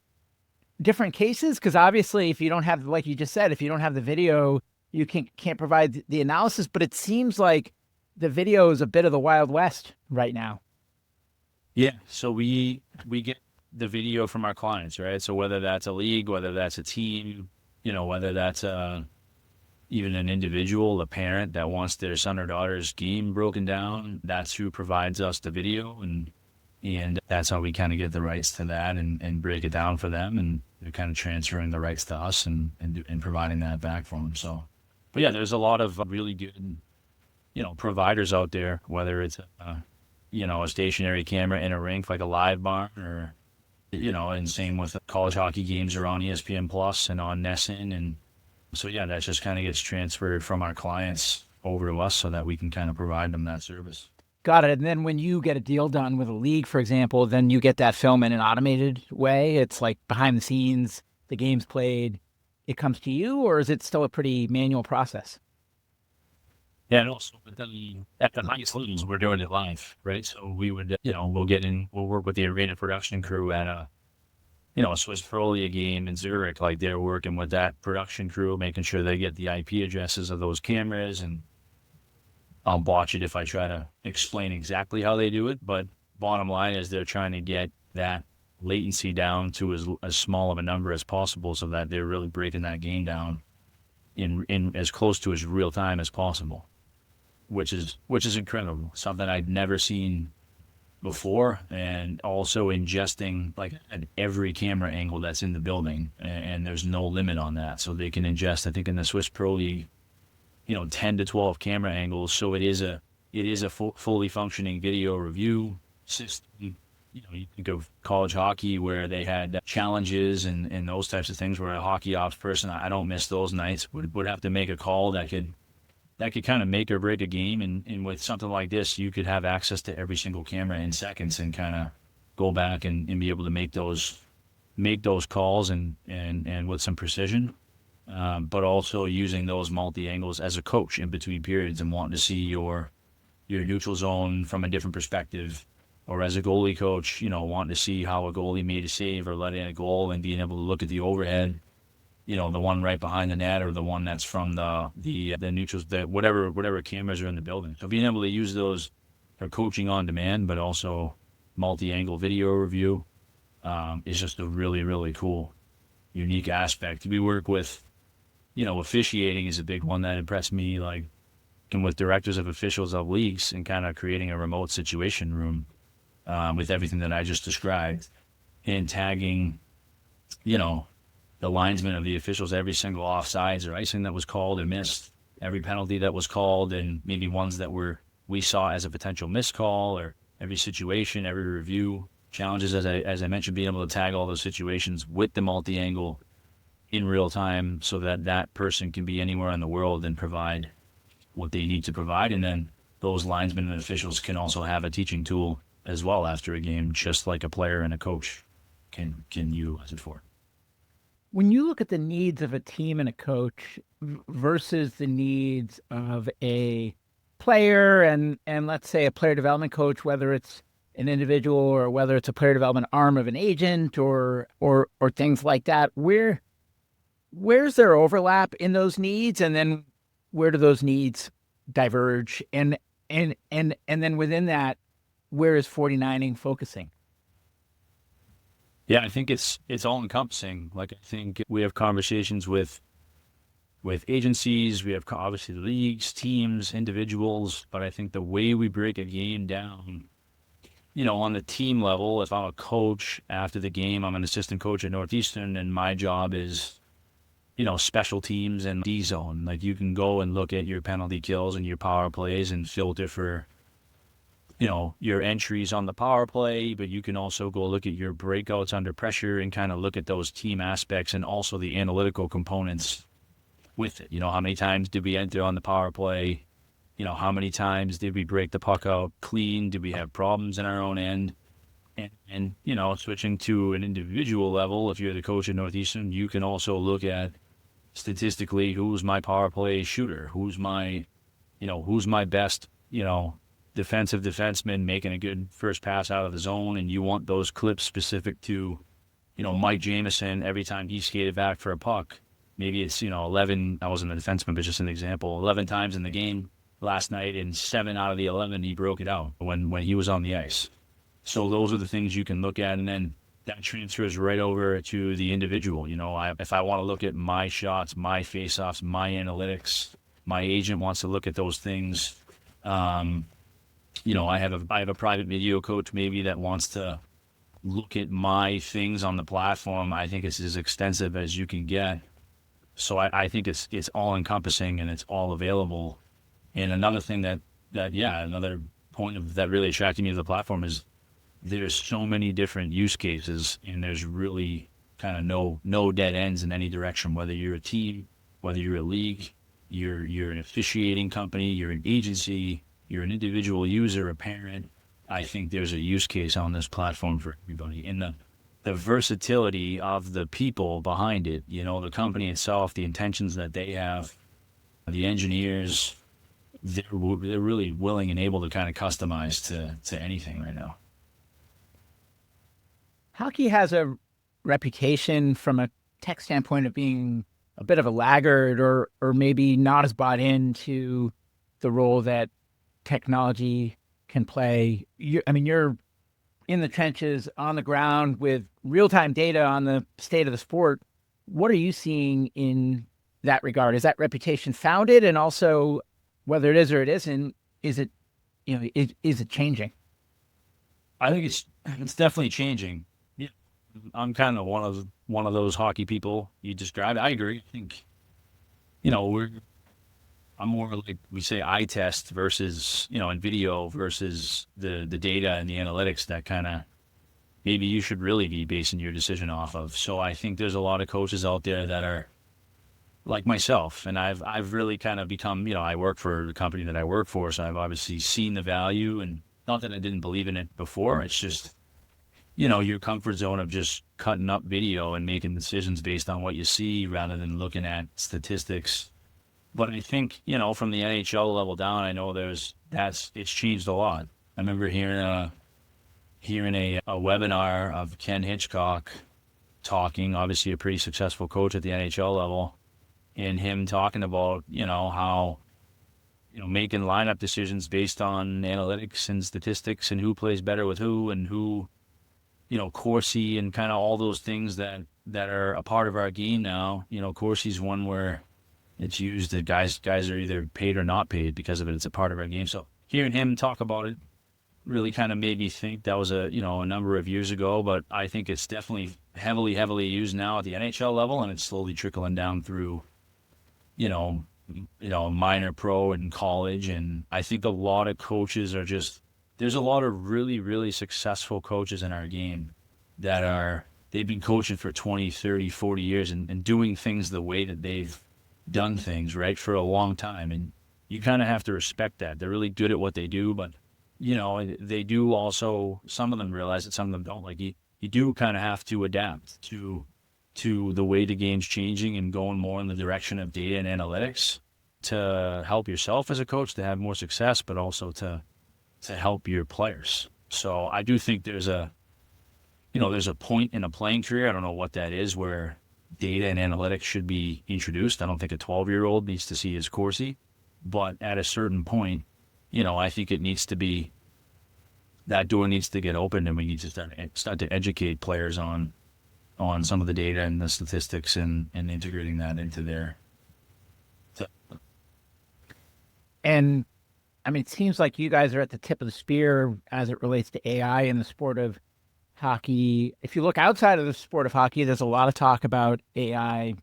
different cases? Because obviously, if you don't have, like you just said, if you don't have the video, you can't provide the analysis. But it seems like the video is a bit of the Wild West right now. Yeah, so we get the video from our clients, right? So whether that's a league, whether that's a team, whether that's even an individual, a parent that wants their son or daughter's game broken down, that's who provides us the video, and that's how we kind of get the rights to that and break it down for them, and they're kind of transferring the rights to us and providing that back for them. So, but yeah, there's a lot of really good, providers out there, whether it's a stationary camera in a rink like a Live Barn, or and same with college hockey games are on ESPN Plus and on NESN. And so, yeah, that just kind of gets transferred from our clients over to us so that we can kind of provide them that service. Got it. And then when you get a deal done with a league, for example, then you get that film in an automated way. It's like behind the scenes, the game's played, it comes to you, or is it still a pretty manual process? Yeah, and also at the highest levels, we're doing it live, right? So we would, we'll work with the arena production crew at a Swiss Pro League game in Zurich. Like, they're working with that production crew, making sure they get the IP addresses of those cameras, and I'll botch it if I try to explain exactly how they do it. But bottom line is they're trying to get that latency down to as small of a number as possible, so that they're really breaking that game down in as close to as real time as possible. Which is incredible, something I'd never seen before, and also ingesting like at every camera angle that's in the building, and there's no limit on that. So they can ingest, I think in the Swiss Pro League, 10 to 12 camera angles. So it is a fully functioning video review system. You think of college hockey where they had challenges and those types of things, where a hockey ops person, I don't miss those nights, would have to make a call that could kind of make or break a game. And with something like this, you could have access to every single camera in seconds and kind of go back and be able to make those calls and with some precision, but also using those multi-angles as a coach in between periods and wanting to see your neutral zone from a different perspective, or as a goalie coach, wanting to see how a goalie made a save or let in a goal, and being able to look at the overhead, the one right behind the net, or the one that's from the neutrals, whatever cameras are in the building. So being able to use those for coaching on demand, but also multi-angle video review, is just a really, really cool, unique aspect. We work with, officiating is a big one that impressed me. Like, working with directors of officials of leagues and kind of creating a remote situation room with everything that I just described, and tagging, the linesmen of the officials, every single offsides or icing that was called and missed, every penalty that was called, and maybe ones that we saw as a potential missed call, or every situation, every review, challenges, as I mentioned, being able to tag all those situations with the multi-angle in real time so that that person can be anywhere in the world and provide what they need to provide. And then those linesmen and officials can also have a teaching tool as well after a game, just like a player and a coach can utilize it for. When you look at the needs of a team and a coach versus the needs of a player and let's say a player development coach, whether it's an individual or whether it's a player development arm of an agent or things like that, where's there overlap in those needs, and then where do those needs diverge, and then within that, where is 49ing focusing? Yeah, I think it's all encompassing. Like, I think we have conversations with agencies, we have obviously leagues, teams, individuals, but I think the way we break a game down, on the team level, if I'm a coach after the game, I'm an assistant coach at Northeastern, and my job is, special teams and D zone. Like, you can go and look at your penalty kills and your power plays and filter for, your entries on the power play, but you can also go look at your breakouts under pressure and kind of look at those team aspects and also the analytical components with it. How many times did we enter on the power play? How many times did we break the puck out clean? Did we have problems in our own end? And switching to an individual level, if you're the coach at Northeastern, you can also look at statistically who's my power play shooter, who's my best, defensive defenseman making a good first pass out of the zone, and you want those clips specific to, Mike Jamieson every time he skated back for a puck. Maybe it's, 11, I wasn't a defenseman, but just an example, 11 times in the game last night, and 7 out of the 11 he broke it out when he was on the ice. So those are the things you can look at, and then that transfers right over to the individual. If I want to look at my shots, my face-offs, my analytics, my agent wants to look at those things. I have a private video coach maybe that wants to look at my things on the platform. I think it's as extensive as you can get. So I think it's all encompassing and it's all available. And another thing another point that really attracted me to the platform is there's so many different use cases, and there's really kind of no dead ends in any direction, whether you're a team, whether you're a league, you're an officiating company, you're an agency, you're an individual user, a parent. I think there's a use case on this platform for everybody. And the versatility of the people behind it, the company itself, the intentions that they have, the engineers, they're really willing and able to kind of customize to anything right now. Hockey has a reputation from a tech standpoint of being a bit of a laggard or maybe not as bought into the role that technology can play. You're in the trenches, on the ground with real-time data on the state of the sport. What are you seeing in that regard? Is that reputation founded? And also, whether it is or it isn't, is it changing? I think it's definitely changing. Yeah, I'm kind of one of those hockey people you described. I agree. I think, I'm more like we say eye test versus, and video versus the data and the analytics that kind of maybe you should really be basing your decision off of. So I think there's a lot of coaches out there that are like myself, and I've really kind of become, I work for the company that I work for, so I've obviously seen the value, and not that I didn't believe in it before. It's just, your comfort zone of just cutting up video and making decisions based on what you see rather than looking at statistics. But I think, from the NHL level down, I know it's changed a lot. I remember hearing a webinar of Ken Hitchcock talking, obviously a pretty successful coach at the NHL level, and him talking about, how, making lineup decisions based on analytics and statistics and who plays better with who and who, Corsi and kind of all those things that are a part of our game now. Corsi's one where, It's used that guys are either paid or not paid because of it. It's a part of our game. So hearing him talk about it really kind of made me think. That was a number of years ago, but I think it's definitely heavily used now at the NHL level, and it's slowly trickling down through, minor pro and college. And I think a lot of coaches are there's a lot of really, really successful coaches in our game they've been coaching for 20, 30, 40 years and doing things the way that they've done things, right, for a long time. And you kind of have to respect that. They're really good at what they do, but they do also, some of them realize it, some of them don't. Like you do kind of have to adapt to the way the game's changing and going more in the direction of data and analytics to help yourself as a coach to have more success, but also to help your players. So I do think there's a point in a playing career, I don't know what that is, where data and analytics should be introduced. I don't think a 12-year-old needs to see his Corsi, but at a certain point, I think that door needs to get opened, and we need to start to educate players on some of the data and the statistics and integrating that into their. And I mean, it seems like you guys are at the tip of the spear as it relates to AI in the sport of hockey. If you look outside of the sport of hockey, there's a lot of talk about AI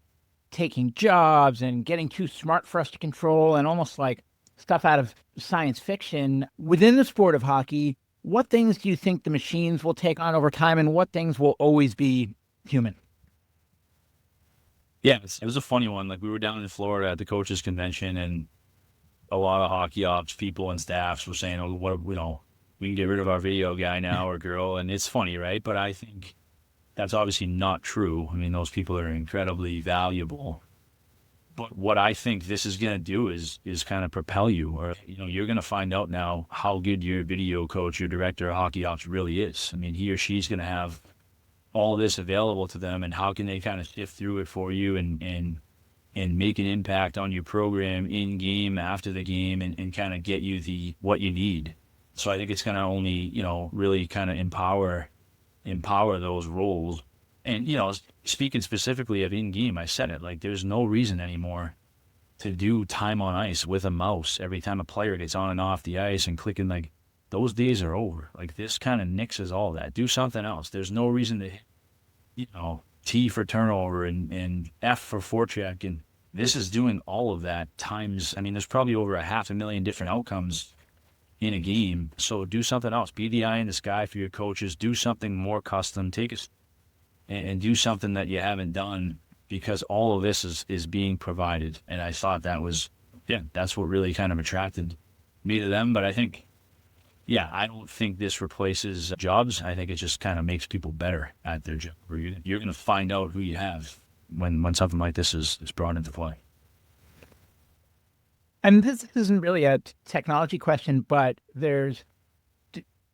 taking jobs and getting too smart for us to control, and almost like stuff out of science fiction. Within the sport of hockey, what things do you think the machines will take on over time, and what things will always be human? Yeah, it was a funny one. Like, we were down in Florida at the coaches convention, and a lot of hockey ops people and staffs were saying, we can get rid of our video guy now or girl. And it's funny, right? But I think that's obviously not true. I mean, those people are incredibly valuable. But what I think this is going to do is kind of propel you, or, you're going to find out now how good your video coach, your director of hockey ops really is. I mean, he or she's going to have all this available to them, and how can they kind of sift through it for you and make an impact on your program in game, after the game, and kind of get you what you need. So I think it's going to only, really kind of empower those roles. And, speaking specifically of in-game, I said it, like, there's no reason anymore to do time on ice with a mouse every time a player gets on and off the ice and clicking. Like, those days are over. Like, this kind of nixes all that. Do something else. There's no reason to, T for turnover and F for forecheck. And this is doing all of that times. I mean, there's probably over 500,000 different outcomes in a game. So do something else. Be the eye in the sky for your coaches. Do something more custom. Take us and do something that you haven't done, because all of this is being provided. And I thought that's what really kind of attracted me to them. But I think, I don't think this replaces jobs. I think it just kind of makes people better at their job. You're going to find out who you have when something like this is brought into play. And this isn't really a technology question, but there's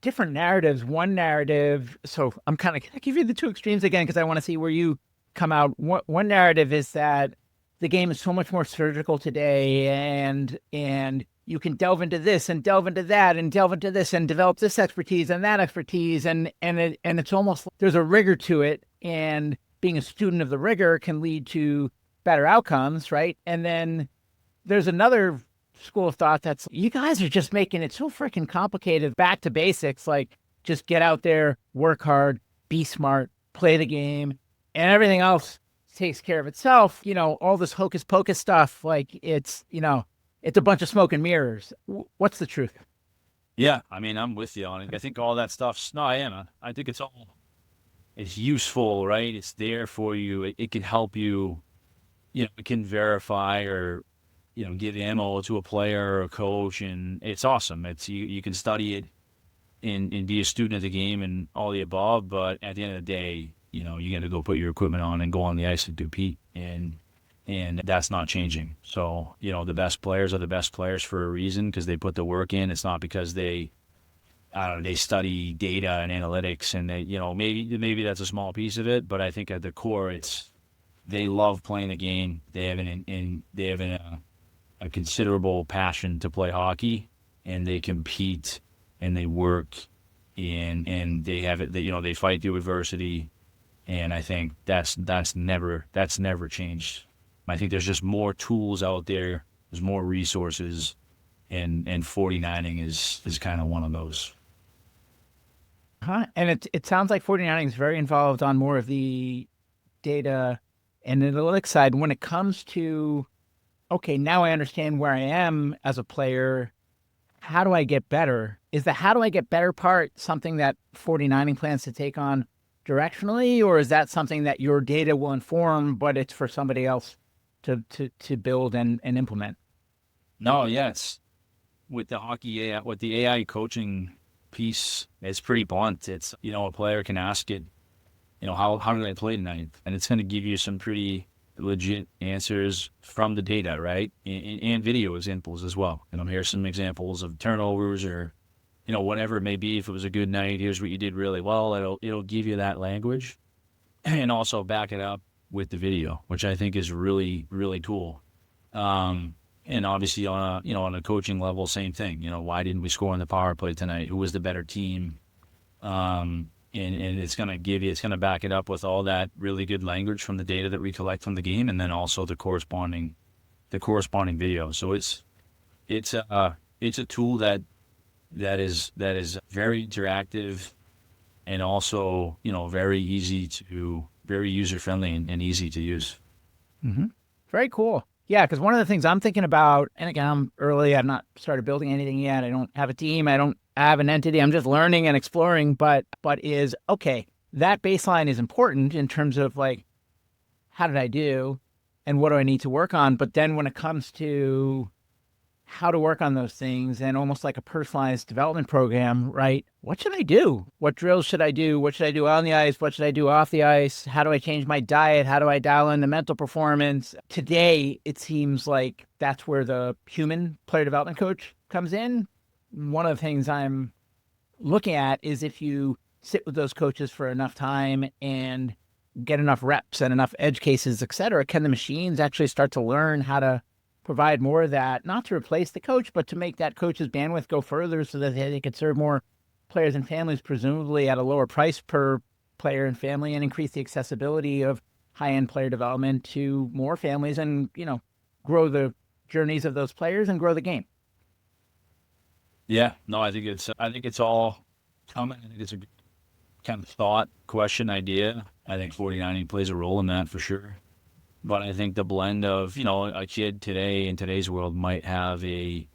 different narratives. One narrative, so I'm kind of going to give you the two extremes again, because I want to see where you come out. One narrative is that the game is so much more surgical today, and you can delve into this and delve into that and delve into this and develop this expertise and that expertise, and it's almost like there's a rigor to it, and being a student of the rigor can lead to better outcomes, right? And then there's another school of thought that's, you guys are just making it so freaking complicated. Back to basics, like, just get out there, work hard, be smart, play the game, and everything else takes care of itself. All this hocus pocus stuff, like, it's a bunch of smoke and mirrors. What's the truth? Yeah, I mean, I'm with you on it. I think all that stuff's, no, I am. I think it's useful, right? It's there for you. It can help you, it can verify or, give ammo to a player or a coach, and it's awesome. It's you can study it and be a student of the game and all the above, but at the end of the day, you got to go put your equipment on and go on the ice and compete, and that's not changing. So, the best players are the best players for a reason, because they put the work in. It's not because they study data and analytics, and they, maybe that's a small piece of it, but I think at the core, they love playing the game. They have a considerable passion to play hockey, and they compete and they work and they have it. They fight through adversity, and I think that's never changed I think there's just more tools out there. There's more resources, and 49ing is kind of one of those. Huh? And it sounds like 49ing is very involved on more of the data and analytics side when it comes to, okay, now I understand where I am as a player. How do I get better? Is the how do I get better part something that 49ing plans to take on directionally, or is that something that your data will inform, but it's for somebody else to build and implement? No, yeah, it's with the hockey AI, with the AI coaching piece, it's pretty blunt. It's, a player can ask it, how did I play tonight? And it's going to give you some pretty legit answers from the data, right? And video examples as well. Here's some examples of turnovers or, whatever it may be. If it was a good night, here's what you did really well. It'll give you that language and also back it up with the video, which I think is really, really cool. And obviously on a coaching level, same thing. Why didn't we score on the power play tonight? Who was the better team? And it's going to back it up with all that really good language from the data that we collect from the game, and then also the corresponding video. So it's a tool that is very interactive and also, very user friendly and easy to use. Mm-hmm. Very cool. Yeah, because one of the things I'm thinking about, and again, I'm early, I've not started building anything yet. I don't have a team. I don't have an entity. I'm just learning and exploring, but is, okay, that baseline is important in terms of like, how did I do and what do I need to work on? But then when it comes to how to work on those things and almost like a personalized development program, right? What should I do? What drills should I do? What should I do on the ice? What should I do off the ice? How do I change my diet? How do I dial in the mental performance? Today, it seems like that's where the human player development coach comes in. One of the things I'm looking at is if you sit with those coaches for enough time and get enough reps and enough edge cases, et cetera, can the machines actually start to learn how to provide more of that, not to replace the coach, but to make that coach's bandwidth go further so that they could serve more players and families, presumably at a lower price per player and family, and increase the accessibility of high-end player development to more families and, grow the journeys of those players and grow the game. Yeah, no, I think it's all coming. I think it's a good kind of thought, question, idea. I think 49ing plays a role in that for sure. But I think the blend of, a kid today in today's world might have a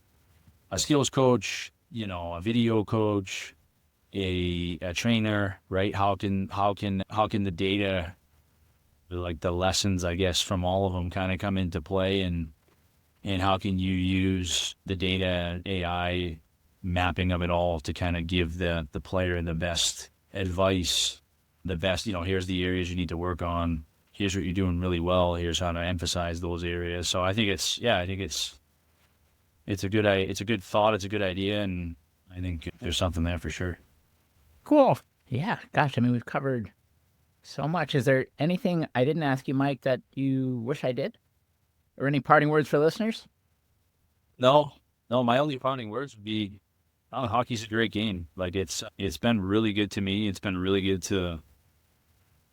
skills coach, a video coach, a trainer, right? How can the data, like the lessons, I guess, from all of them kind of come into play, and how can you use the data AI mapping of it all to kind of give the player the best advice, the best, here's the areas you need to work on. Here's what you're doing really well. Here's how to emphasize those areas. So I think it's a good thought. It's a good idea. And I think there's something there for sure. Cool. Yeah. Gosh, we've covered so much. Is there anything I didn't ask you, Mike, that you wish I did? Or any parting words for listeners? No, my only parting words would be, hockey's a great game. Like it's been really good to me. It's been really good to,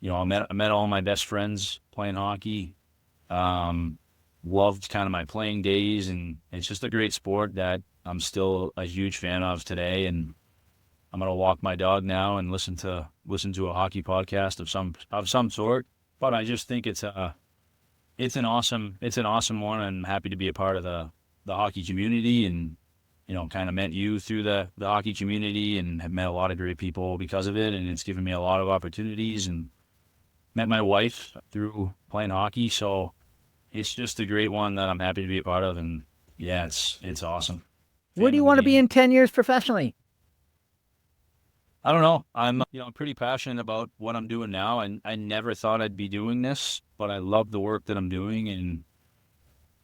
I met all my best friends playing hockey. Loved kind of my playing days, and it's just a great sport that I'm still a huge fan of today. And I'm gonna walk my dog now and listen to a hockey podcast of some sort. But I just think it's an awesome one, and I'm happy to be a part of the hockey community, and kind of met you through the hockey community, and have met a lot of great people because of it, and it's given me a lot of opportunities, and met my wife through playing hockey. So it's just a great one that I'm happy to be a part of. And yeah, it's awesome. Where do you want to be in 10 years professionally? I don't know. I'm pretty passionate about what I'm doing now. And I never thought I'd be doing this, but I love the work that I'm doing. And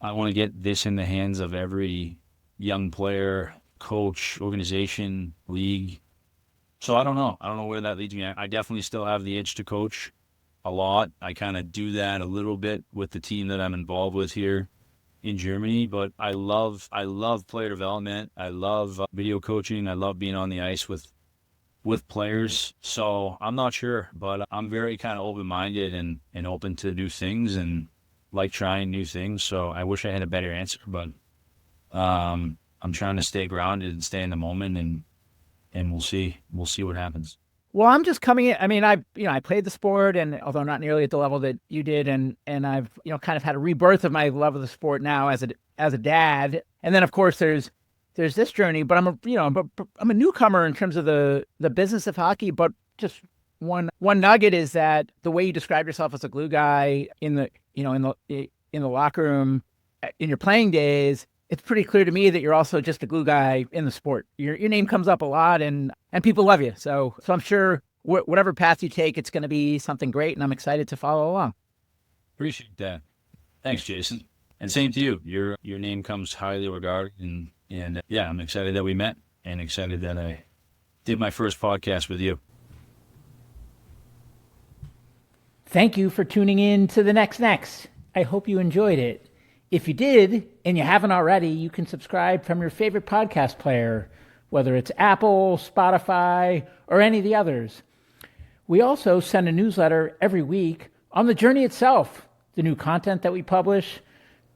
I want to get this in the hands of every young player, coach, organization, league. So I don't know. I don't know where that leads me. I definitely still have the itch to coach a lot. I kind of do that a little bit with the team that I'm involved with here in Germany, but I love player development. I love video coaching. I love being on the ice with players. So I'm not sure, but I'm very kind of open-minded and open to new things. And like trying new things. So I wish I had a better answer, but I'm trying to stay grounded and stay in the moment, and we'll see what happens. Well, I'm just coming in. I mean, I played the sport, and although not nearly at the level that you did, and I've kind of had a rebirth of my love of the sport now as a dad. And then of course there's this journey, but I'm a newcomer in terms of the business of hockey. But just one nugget is that the way you describe yourself as a glue guy in the locker room in your playing days, it's pretty clear to me that you're also just a glue guy in the sport. Your name comes up a lot, and people love you. So I'm sure whatever path you take, it's going to be something great, and I'm excited to follow along. Appreciate that. Thanks, Jason. And same to you. Your name comes highly regarded, and yeah, I'm excited that we met, and excited that I did my first podcast with you. Thank you for tuning in to the Next. I hope you enjoyed it. If you did, and you haven't already, you can subscribe from your favorite podcast player, whether it's Apple, Spotify, or any of the others. We also send a newsletter every week on the journey itself, the new content that we publish,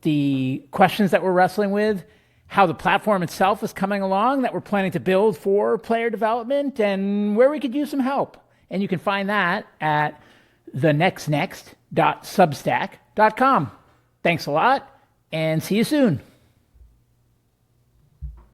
the questions that we're wrestling with, how the platform itself is coming along that we're planning to build for player development, and where we could use some help. And you can find that at thenextnext.substack.com. Thanks a lot, and see you soon.